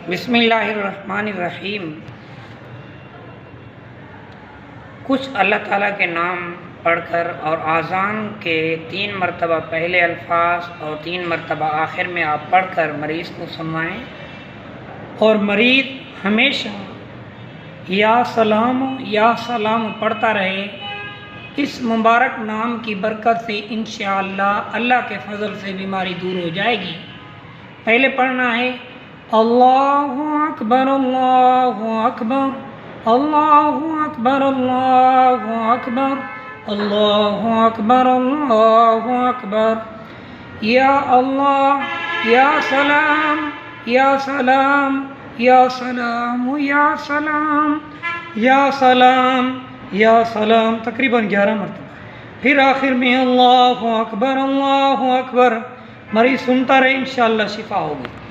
بسم اللہ الرحمن الرحیم۔ کچھ اللہ تعالیٰ کے نام پڑھ کر اور اذان کے 3 مرتبہ پہلے الفاظ اور 3 مرتبہ آخر میں آپ پڑھ کر مریض کو سنوائیں، اور مریض ہمیشہ یا سلام پڑھتا رہے۔ اس مبارک نام کی برکت سے انشاءاللہ اللہ کے فضل سے بیماری دور ہو جائے گی۔ پہلے پڑھنا ہے اللہ اکبر اللہ اکبر اللہ اکبر اللہ اکبر اللہ اکبر اللہ اکبر، یا اللہ یا سلام یا سلام یا سلام یا سلام یا سلام یا سلام، تقریباً 11 مرتبہ۔ پھر آخر میں اللہ اکبر اللہ اکبر۔ مریض سنتا رہے، انشاءاللہ شفا ہوگی۔